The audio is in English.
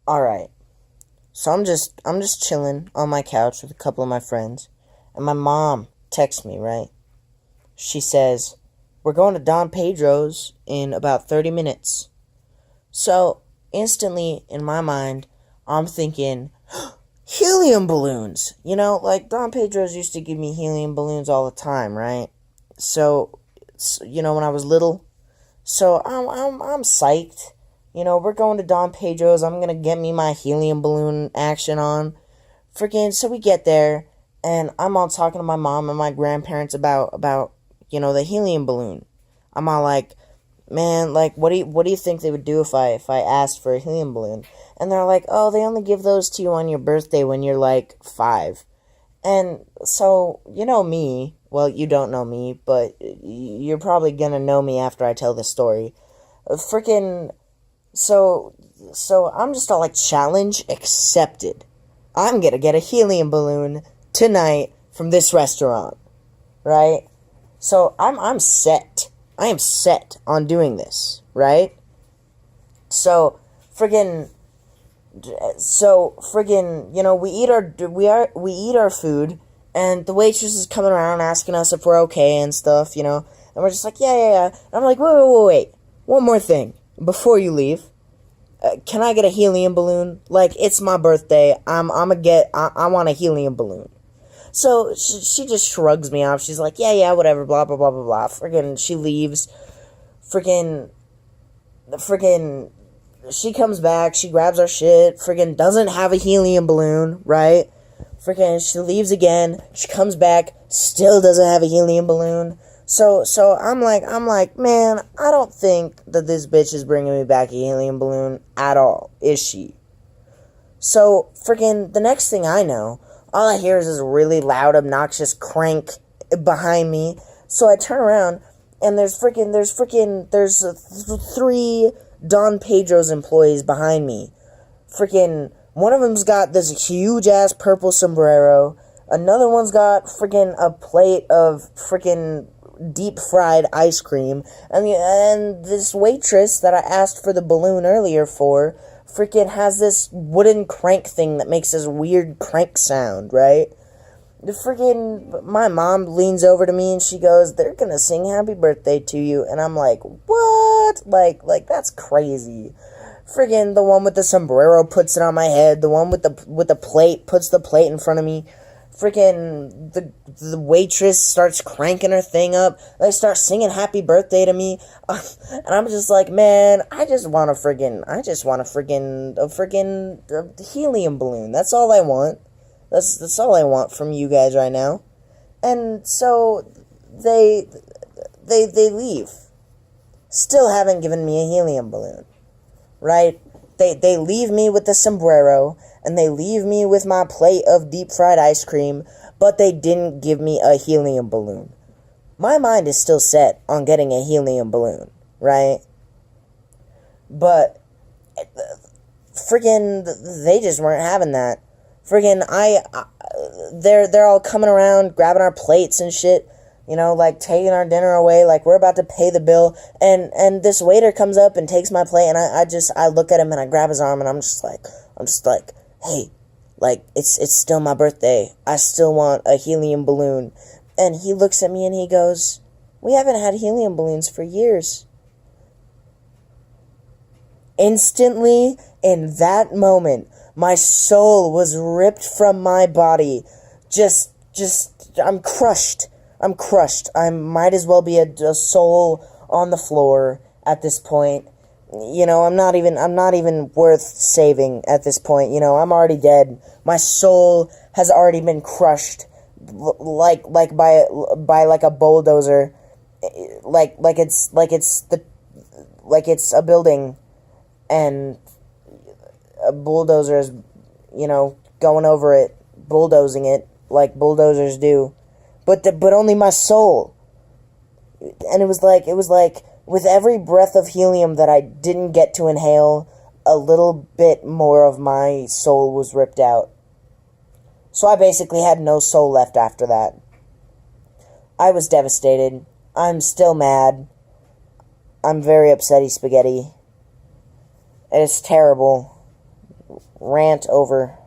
Alright, so I'm just chilling on my couch with a couple of my friends, and my mom texts me, right? She says, "We're going to Don Pedro's in about 30 minutes." So, instantly, in my mind, I'm thinking, helium balloons! Like, Don Pedro's used to give me helium balloons all the time, right? So, when I was little, so I'm psyched. We're going to Don Pedro's. I'm gonna get me my helium balloon action on. Freaking, so we get there, and I'm all talking to my mom and my grandparents about the helium balloon. I'm all like, man, like, what do you think they would do if I asked for a helium balloon? And they're like, oh, they only give those to you on your birthday when you're like 5. And so, me. Well, you don't know me, but you're probably gonna know me after I tell this story. Freaking, so, so I'm just all like, challenge accepted. I'm gonna get a helium balloon tonight from this restaurant, right? So I'm set. I am set on doing this, right? So, friggin', we eat our food, and the waitress is coming around asking us if we're okay and stuff, and we're just like, yeah, yeah, yeah. And I'm like, wait, one more thing before you leave. Can I get a helium balloon? Like, it's my birthday. I want a helium balloon. So she just shrugs me off. She's like, yeah, yeah, whatever, blah, blah, blah, blah, blah. Friggin', she leaves. Friggin', friggin', she comes back. She grabs our shit. Friggin' doesn't have a helium balloon, right? Friggin', she leaves again. She comes back. Still doesn't have a helium balloon. So I'm like, man, I don't think that this bitch is bringing me back a helium balloon at all, is she? So, freaking, the next thing I know, all I hear is this really loud, obnoxious crank behind me. So I turn around, and there's 3 Don Pedro's employees behind me. Freaking, one of them's got this huge ass purple sombrero. Another one's got freaking a plate of freaking deep fried ice cream, and this waitress that I asked for the balloon earlier for freaking has this wooden crank thing that makes this weird crank sound, right? The freaking my mom leans over to me and she goes, "They're gonna sing happy birthday to you," and I'm like, "What?" Like that's crazy. Friggin' the one with the sombrero puts it on my head. The one with the plate puts the plate in front of me. Freaking the waitress starts cranking her thing up. They start singing happy birthday to me, and I'm just like, man, I just want a helium balloon. That's all I want. That's all I want from you guys right now. And so they they leave. Still haven't given me a helium balloon, right? They leave me with the sombrero, and they leave me with my plate of deep fried ice cream, but they didn't give me a helium balloon. My mind is still set on getting a helium balloon, right? But friggin' they just weren't having that. Friggin' they're all coming around, grabbing our plates and shit, like taking our dinner away, like we're about to pay the bill, and this waiter comes up and takes my plate, and I look at him and I grab his arm, and I'm just like, hey, like, it's still my birthday. I still want a helium balloon. And he looks at me and he goes, we haven't had helium balloons for years. Instantly, in that moment, my soul was ripped from my body. I'm crushed. I might as well be a soul on the floor at this point. I'm not even worth saving at this point. I'm already dead. My soul has already been crushed, like by like a bulldozer, like it's a building, and a bulldozer is, going over it, bulldozing it like bulldozers do, but only my soul. And it was like with every breath of helium that I didn't get to inhale, a little bit more of my soul was ripped out. So I basically had no soul left after that. I was devastated. I'm still mad. I'm very upsetty spaghetti. It's terrible. rant over